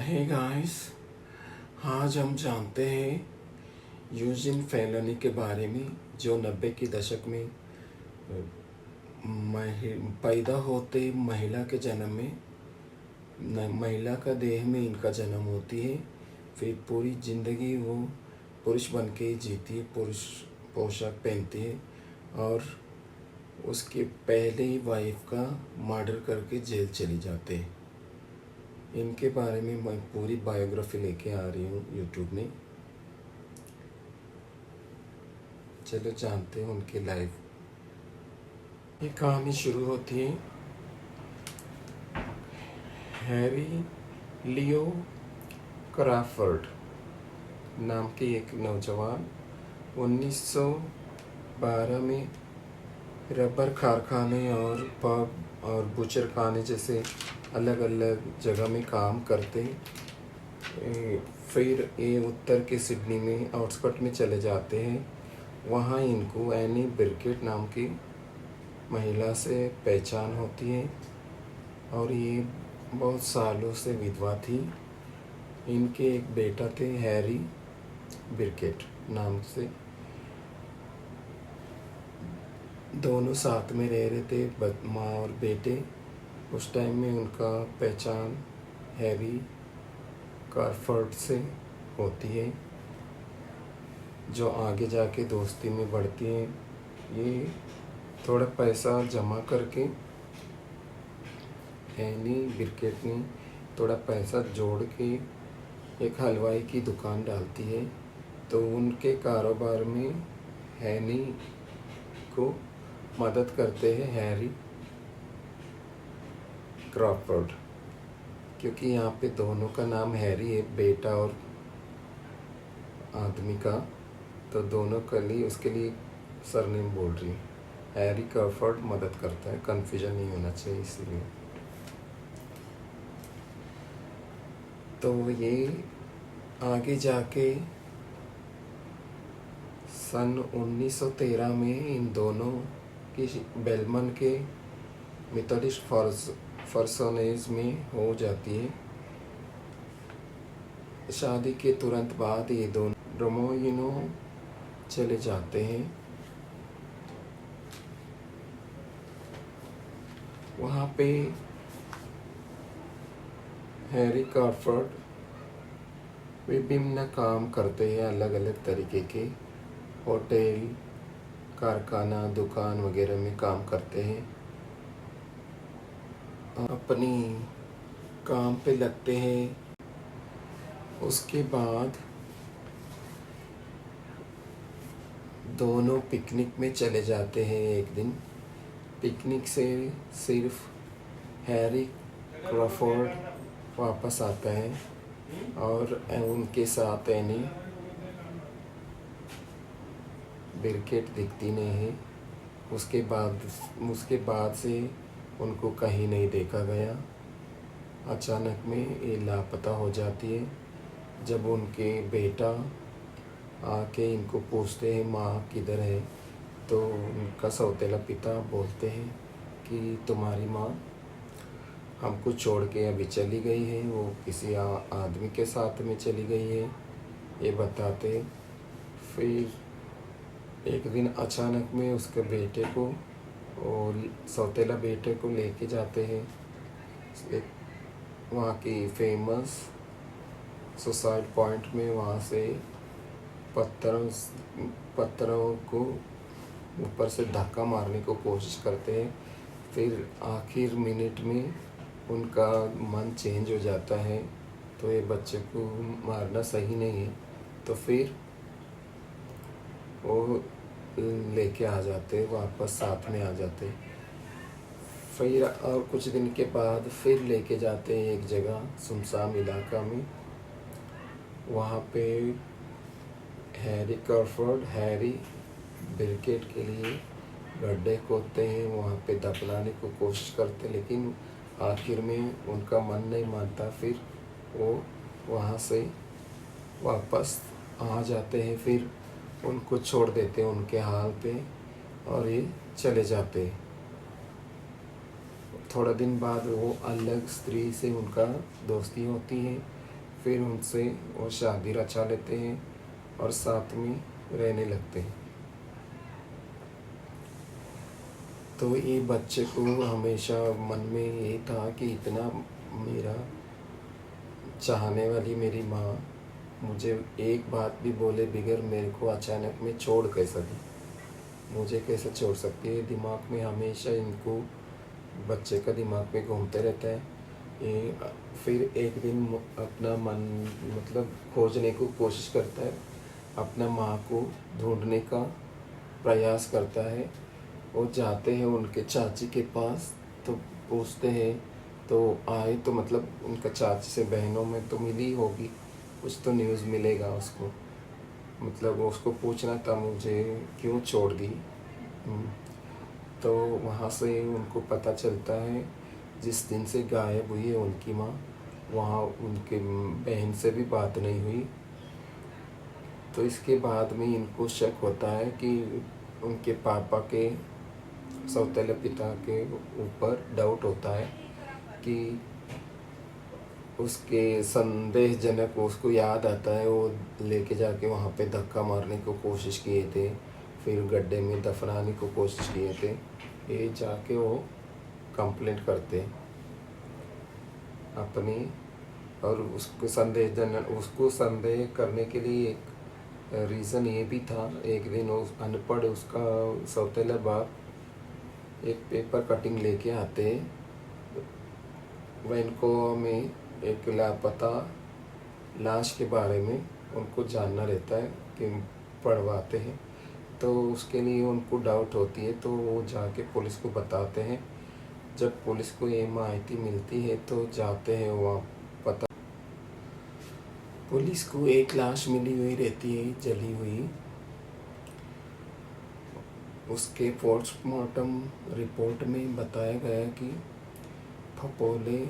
Hey guys, आज हम जानते हैं यूजिन फैलोनी के बारे में, जो 90 के दशक में पैदा होते महिला के जन्म में महिला का देह में इनका जन्म होती है। फिर पूरी ज़िंदगी वो पुरुष बन के जीती है, पुरुष पोशाक पहनती है और उसके पहले ही वाइफ का मर्डर करके जेल चली जाते हैं। इनके बारे में मैं पूरी बायोग्राफी लेके आ रही हूँ यूट्यूब में। चलो जानते हैं उनकी लाइफ। ये कहानी शुरू होती है हैरी लियो क्रॉफर्ड नाम के एक नौजवान 1912 में रबर कारखाने और पब और बुचर खाने जैसे अलग अलग जगह में काम करते। फिर ये उत्तर के सिडनी में आउटस्कर्ट में चले जाते हैं। वहाँ इनको एनी बिरकेट नाम की महिला से पहचान होती है और ये बहुत सालों से विधवा थी। इनके एक बेटा थे हैरी बिरकेट नाम से। दोनों साथ में रह रहे थे, माँ और बेटे। उस टाइम में उनका पहचान हैरी क्रॉफर्ड से होती है, जो आगे जाके दोस्ती में बढ़ती है। ये थोड़ा पैसा जमा करके एनी बिरकेट ने थोड़ा पैसा जोड़ के एक हलवाई की दुकान डालती है, तो उनके कारोबार में हैनी को मदद करते हैं हैरी क्रॉफर्ड, क्योंकि यहाँ पे दोनों का नाम हैरी है, बेटा और आदमी का, तो दोनों के लिए उसके लिए सरनेम बोल रही है। हैरी क्रॉफर्ड मदद करता है, कन्फ्यूजन नहीं होना चाहिए इसीलिए। तो ये आगे जाके सन 1913 में इन दोनों की बेलमन के मेथोडिस्ट फर्सोनेज में हो जाती है। शादी के तुरंत बाद ये दोनों रोमोइनो चले जाते हैं। वहाँ पे हैरी क्रॉफर्ड विभिन्न काम करते हैं, अलग अलग तरीके के होटल, कारखाना, दुकान वगैरह में काम करते हैं। अपनी काम पे लगते हैं। उसके बाद दोनों पिकनिक में चले जाते हैं एक दिन। पिकनिक से सिर्फ हैरी क्रॉफर्ड वापस आता है और उनके साथ एनी बिरकेट दिखती नहीं है। उसके बाद से उनको कहीं नहीं देखा गया। अचानक में ये लापता हो जाती है। जब उनके बेटा आके इनको पूछते हैं माँ किधर है, तो उनका सौतेला पिता बोलते हैं कि तुम्हारी माँ हमको छोड़ के अभी चली गई है, वो किसी आदमी के साथ में चली गई है, ये बताते। फिर एक दिन अचानक में उसके बेटे को और सौतेला बेटे को लेके जाते हैं एक वहाँ की फेमस सुसाइड पॉइंट में। वहाँ से पत्थरों को ऊपर से धक्का मारने को कोशिश करते हैं। फिर आखिर मिनट में उनका मन चेंज हो जाता है, तो ये बच्चे को मारना सही नहीं है, तो फिर वो लेके आ जाते, वापस साथ में आ जाते। फिर और कुछ दिन के बाद फिर लेके जाते हैं एक जगह सुनसान इलाका में। वहाँ पे हैरी क्रॉफर्ड हैरी बिरकेट के लिए गड्ढे खोदते हैं, वहाँ पे दफनाने को कोशिश करते, लेकिन आखिर में उनका मन नहीं मानता। फिर वो वहाँ से वापस आ जाते हैं, फिर उनको छोड़ देते हैं उनके हाल पे और ये चले जाते हैं। थोड़ा दिन बाद वो अलग स्त्री से उनका दोस्ती होती है फिर उनसे वो शादी रचा लेते हैं और साथ में रहने लगते हैं। तो ये बच्चे को हमेशा मन में ये था कि इतना मेरा चाहने वाली मेरी माँ मुझे एक बात भी बोले बगैर मेरे को अचानक में छोड़ कैसा दी, मुझे कैसे छोड़ सकती है। दिमाग में हमेशा इनको बच्चे का दिमाग में घूमते रहता है ये। फिर एक दिन अपना मन मतलब खोजने को कोशिश करता है, अपना माँ को ढूंढने का प्रयास करता है। वो जाते हैं उनके चाची के पास, तो पूछते हैं, तो आए तो मतलब उनका चाची से बहनों में तो मिली होगी, कुछ तो न्यूज़ मिलेगा उसको, मतलब उसको पूछना था मुझे क्यों छोड़ दी। तो वहाँ से उनको पता चलता है जिस दिन से गायब हुई है उनकी माँ, वहाँ उनके बहन से भी बात नहीं हुई। तो इसके बाद में इनको शक होता है कि उनके पापा के सौतेले पिता के ऊपर डाउट होता है कि उसके संदेहजनक, उसको याद आता है वो लेके जाके वहाँ पे धक्का मारने को कोशिश किए थे, फिर गड्ढे में दफनाने को कोशिश किए थे। ये जाके वो कंप्लेंट करते अपनी, और उसको संदेह करने के लिए एक रीज़न ये भी था। एक दिन उस अनपढ़ उसका सौतेला बाप एक पेपर कटिंग लेके आते, वैनको में एक लापता लाश के बारे में उनको जानना रहता है कि पढ़वाते हैं। तो उसके लिए उनको डाउट होती है, तो वो जाके पुलिस को बताते हैं। जब पुलिस को ये माहिती मिलती है तो जाते हैं वहाँ, पता पुलिस को एक लाश मिली हुई रहती है, जली हुई। उसके पोस्टमार्टम रिपोर्ट में बताया गया कि फपोले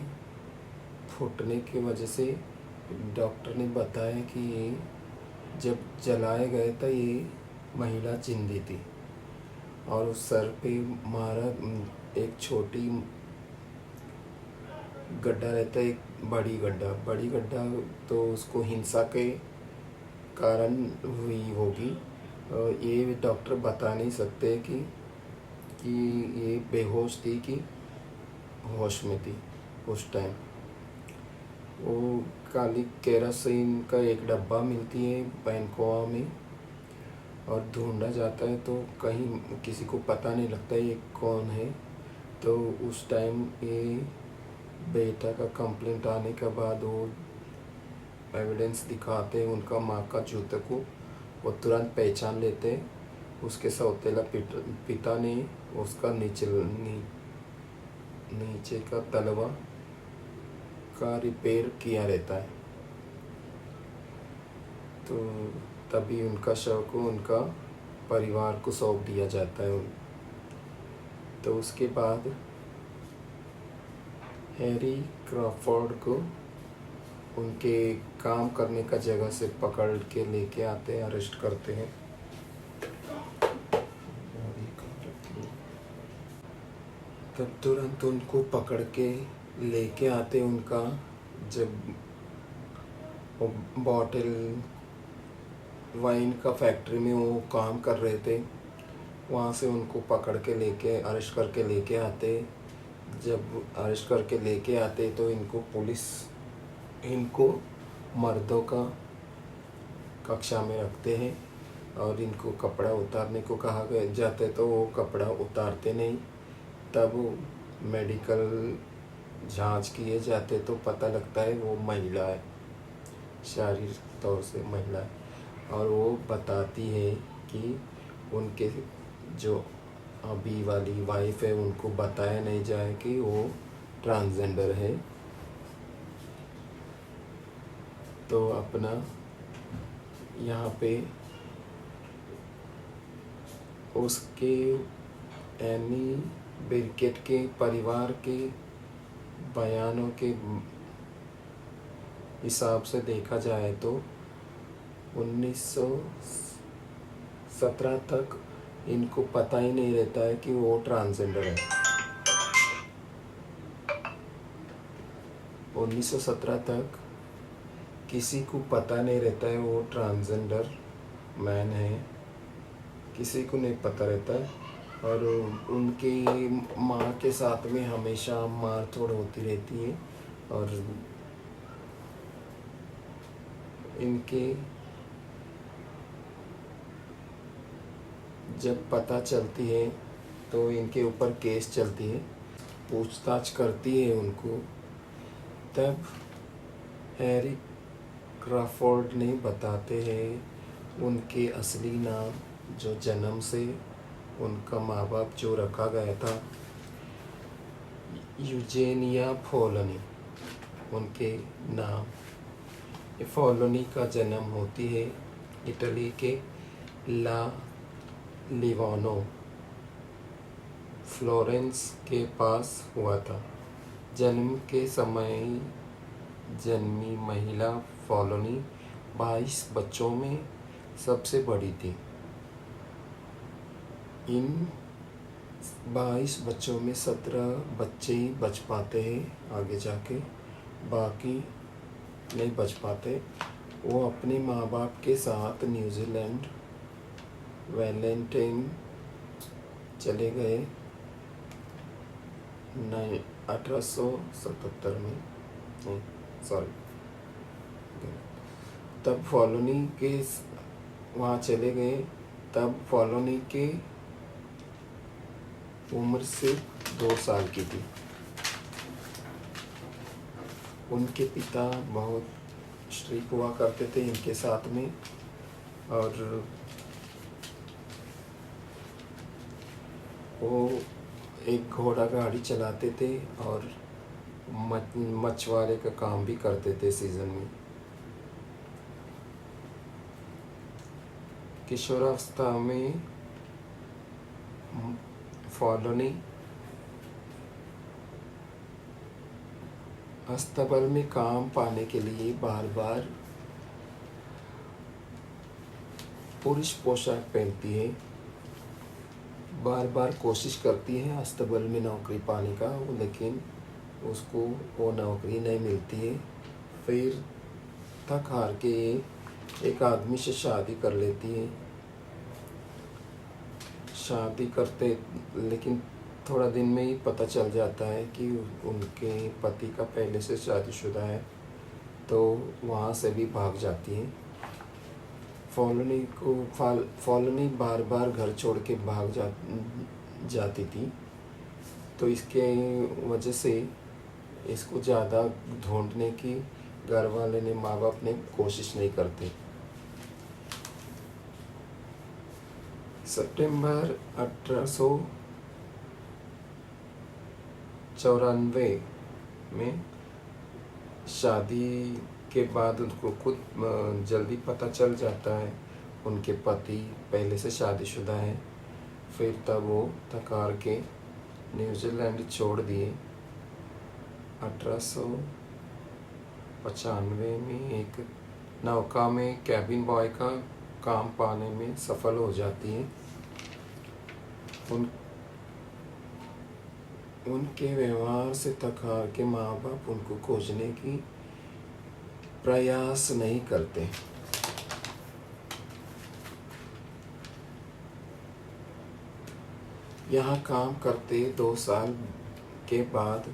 फूटने की वजह से, डॉक्टर ने बताया कि ये जब जलाए गए था ये महिला जिंदी थी, और उस सर पे मारा एक छोटी गड्ढा रहता है, एक बड़ी गड्ढा तो उसको हिंसा के कारण हुई होगी। ये डॉक्टर बता नहीं सकते कि ये बेहोश थी कि होश में थी उस टाइम। वो काली केरोसिन का एक डब्बा मिलती है बैंकोआ में, और ढूंढा जाता है तो कहीं किसी को पता नहीं लगता ये कौन है। तो उस टाइम ये बेटा का कंप्लेंट आने के बाद वो एविडेंस दिखाते हैं उनका माँ का जूते को, वो तुरंत पहचान लेते हैं। उसके सौतेला पिता ने उसका नीचे का तलवा का रिपेयर किया रहता है। तो तभी उनका शव को उनका परिवार को सौंप दिया जाता है। तो उसके बाद हैरी क्रॉफोर्ड को उनके काम करने का जगह से पकड़ के लेके आते हैं, अरेस्ट करते हैं। तब तुरंत उनको पकड़ के लेके आते, उनका जब बॉटल वाइन का फैक्ट्री में वो काम कर रहे थे, वहाँ से उनको पकड़ के लेके अरेस्ट करके लेके आते। जब अरेस्ट करके लेके आते तो इनको पुलिस इनको मर्दों का कक्षा में रखते हैं, और इनको कपड़ा उतारने को कहा जाता है तो वो कपड़ा उतारते नहीं। तब मेडिकल जांच किए जाते तो पता लगता है वो महिला है, शारीरिक तौर से महिला है, और वो बताती है कि उनके जो अभी वाली वाइफ है उनको बताया नहीं जाए कि वो ट्रांसजेंडर है। तो अपना यहाँ पे उसके एनी बिरकेट के परिवार के बयानों के हिसाब से देखा जाए तो 1917 तक इनको पता ही नहीं रहता है कि वो ट्रांसजेंडर है। 1917 तक किसी को पता नहीं रहता है वो ट्रांसजेंडर मैन है, किसी को नहीं पता रहता है। और उनकी माँ के साथ में हमेशा मारतोड़ होती रहती है। और इनके जब पता चलती है तो इनके ऊपर केस चलती है, पूछताछ करती है उनको। तब हैरी क्रॉफोर्ड ने बताते हैं उनके असली नाम, जो जन्म से उनका माँ बाप जो रखा गया था, यूजेनिया फोलोनी उनके नाम। ये फोलोनी का जन्म होती है इटली के ला लिवानो फ्लोरेंस के पास हुआ था। जन्म के समय जन्मी महिला फोलोनी 22 बच्चों में सबसे बड़ी थी। इन 22 बच्चों में 17 बच्चे ही बच पाते हैं आगे जाके, बाकी नहीं बच पाते। वो अपने माँ बाप के साथ न्यूजीलैंड वेलेंटाइन चले गए 1877 में, नहीं सॉरी, तब फॉलोनी के वहाँ चले गए। तब फॉलोनी के उम्र सिर्फ 2 साल की थी। उनके पिता बहुत स्ट्रिक्ट हुआ करते थे इनके साथ में, और वो एक घोड़ा गाड़ी चलाते थे और मछुआरे का काम भी करते थे सीजन में। किशोरावस्था में फॉलोनी अस्तबल में काम पाने के लिए बार बार पुरुष पोशाक पहनती है, बार बार कोशिश करती है अस्तबल में नौकरी पाने का, लेकिन उसको वो नौकरी नहीं मिलती है। फिर थक हार के एक आदमी से शादी कर लेती है। शादी करते लेकिन थोड़ा दिन में ही पता चल जाता है कि उनके पति का पहले से शादीशुदा है, तो वहाँ से भी भाग जाती है। फॉलोनी बार बार घर छोड़ के भाग जाती थी, तो इसके वजह से इसको ज़्यादा ढूंढने की घर वाले ने, माँ बाप ने कोशिश नहीं करते। सितंबर 1894 में शादी के बाद उनको खुद जल्दी पता चल जाता है उनके पति पहले से शादीशुदा है। फिर तब वो थकार के न्यूजीलैंड छोड़ दिए। 1895 में एक नौका में कैबिन बॉय का काम पाने में सफल हो जाती है। उनके व्यवहार से थकार के माँ बाप उनको खोजने की प्रयास नहीं करते। यहाँ काम करते 2 साल के बाद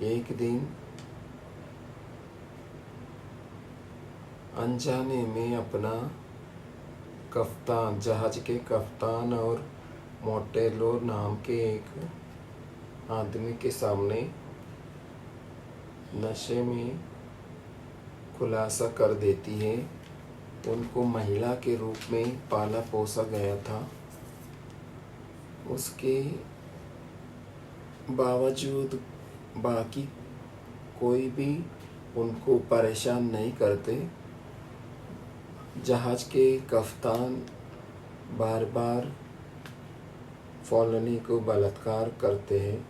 एक दिन अनजाने में अपना कप्तान, जहाज के कप्तान और मोटेलो नाम के एक आदमी के सामने नशे में खुलासा कर देती है। उनको महिला के रूप में पाला पोसा गया था। उसके बावजूद बाकी कोई भी उनको परेशान नहीं करते। जहाज के कप्तान बार बार फॉलोनी को बलात्कार करते हैं।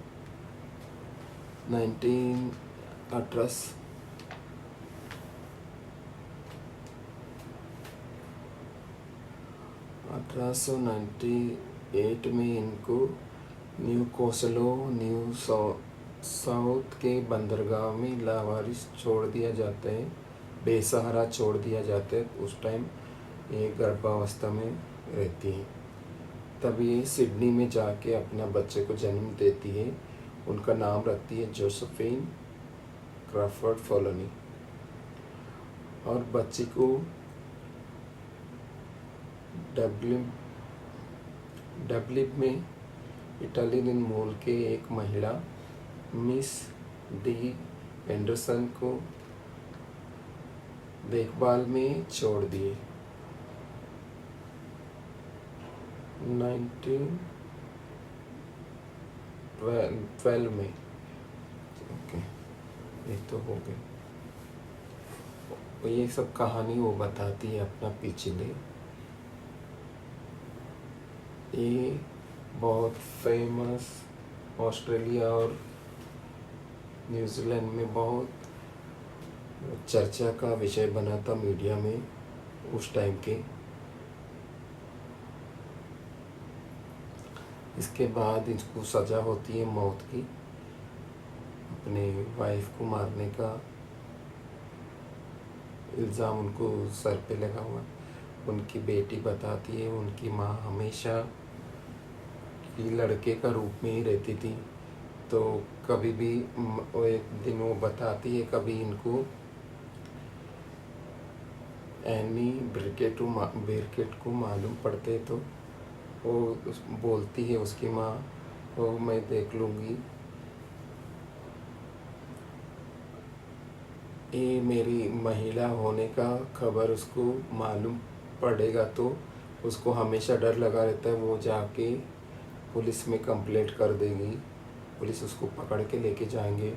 1898 में इनको न्यू साउथ के बंदरगाह में लावारिस छोड़ दिया जाता है। बेसहारा छोड़ दिया जाता है, उस टाइम ये गर्भावस्था में रहती हैं। तब ये सिडनी में जाके अपना बच्चे को जन्म देती है। उनका नाम रखती है जोसेफिन क्रॉफर्ड फॉलोनी। और बच्ची को डब्लिन में इटालियन मूल के एक महिला मिस डी एंडरसन को देखभाल में छोड़ दिए। 1912 में। ओके, ये तो हो गए। ये सब कहानी वो बताती है अपना पिछले। ये बहुत फेमस ऑस्ट्रेलिया और न्यूजीलैंड में बहुत चर्चा का विषय बना था मीडिया में उस टाइम के। इसके बाद इसको सज़ा होती है मौत की, अपने वाइफ को मारने का इल्ज़ाम उनको सर पे लगा हुआ। उनकी बेटी बताती है उनकी माँ हमेशा कि लड़के का रूप में ही रहती थी, तो कभी भी वो एक दिन वो बताती है कभी इनको एनी ब्रिकेट को मालूम पड़ते तो वो बोलती है उसकी माँ, वो मैं देख लूँगी, ये मेरी महिला होने का खबर उसको मालूम पड़ेगा तो उसको हमेशा डर लगा रहता है। वो जाके पुलिस में कंप्लेंट कर देगी, पुलिस उसको पकड़ के लेके जाएंगे।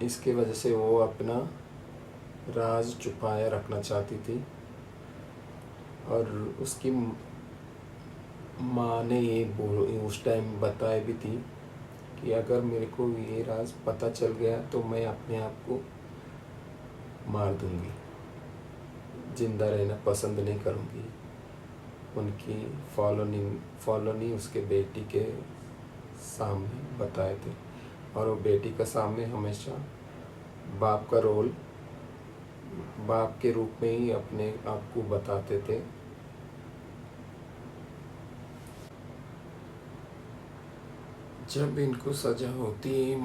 इसके वजह से वो अपना राज छुपाए रखना चाहती थी। और उसकी माँ ने ये उस टाइम बताया भी थी कि अगर मेरे को ये राज पता चल गया तो मैं अपने आप को मार दूंगी, जिंदा रहना पसंद नहीं करूंगी। उनकी फॉलोनी उसके बेटी के सामने बताए थे, और वो बेटी का सामने हमेशा बाप का रोल, बाप के रूप में ही अपने आप को बताते थे। जब इनको सज़ा होती है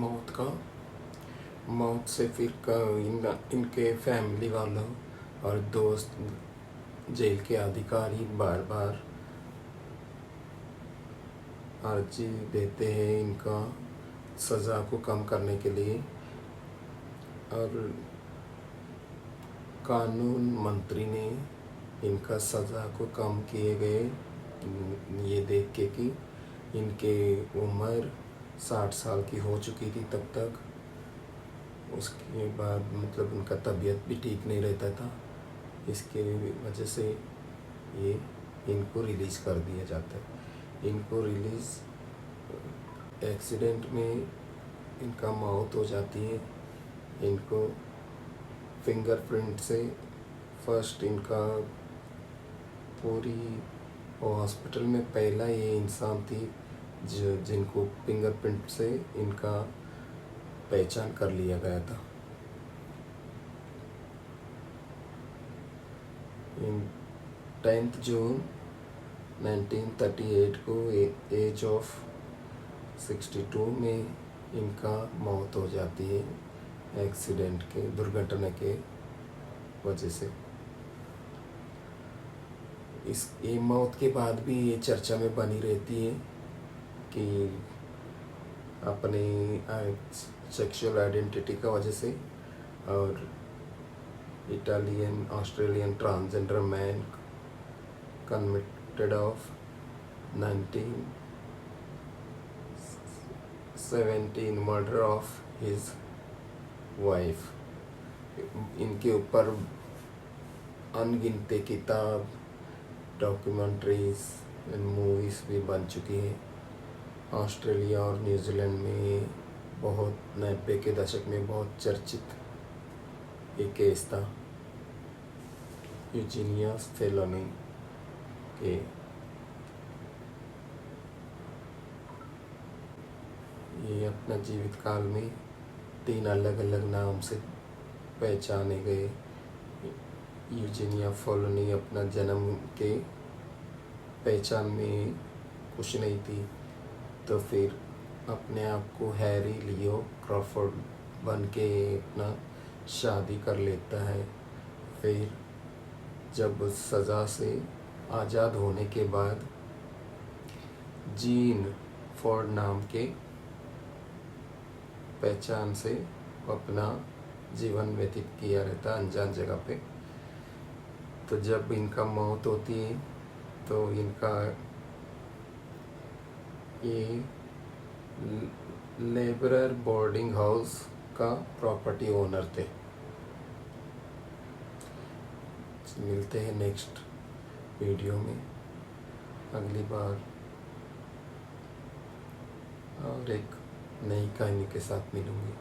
मौत से फिर इनके फैमिली वालों और दोस्त, जेल के अधिकारी बार बार अर्जी देते हैं इनका सज़ा को कम करने के लिए। और कानून मंत्री ने इनका सज़ा को कम किए गए, ये देख के कि इनके उम्र 60 साल की हो चुकी थी तब तक। उसके बाद मतलब उनका तबीयत भी ठीक नहीं रहता था, इसके वजह से ये इनको रिलीज़ कर दिया जाता है। इनको रिलीज़ एक्सीडेंट में इनका मौत हो जाती है। इनको फिंगरप्रिंट से फर्स्ट इनका पूरी हॉस्पिटल में पहला ये इंसान थी जिनको फिंगरप्रिंट से इनका पहचान कर लिया गया था। 10 जून 1938 को एज ऑफ 62 में इनका मौत हो जाती है एक्सीडेंट के, दुर्घटना के वजह से। ये मौत के बाद भी ये चर्चा में बनी रहती है कि अपने सेक्सुअल आइडेंटिटी का वजह से, और Italian Australian transgender man convicted of 1917 murder of his wife. इनके ऊपर अनगिनते किताब, डॉक्यूमेंट्रीज एंड मूवीज़ भी बन चुकी हैं। ऑस्ट्रेलिया और न्यूजीलैंड में बहुत 90 के दशक में बहुत चर्चित एक केस था यूजीनिया फेलोनी के। ये अपना जीवित काल में 3 अलग अलग नाम से पहचाने गए। यूजेनिया फॉलोनी अपना जन्म के पहचान में कुछ नहीं थी, तो फिर अपने आप को हैरी लियो क्रॉफोर्ड बन के अपना शादी कर लेता है। फिर जब सज़ा से आज़ाद होने के बाद जीन फॉर्ड नाम के पहचान से अपना जीवन व्यतीत किया रहता अनजान जगह पे। तो जब इनका मौत होती है तो इनका ये लेबरर बोर्डिंग हाउस का प्रॉपर्टी ओनर थे। मिलते हैं नेक्स्ट वीडियो में अगली बार और एक नई कहानी के साथ मिलूंगी।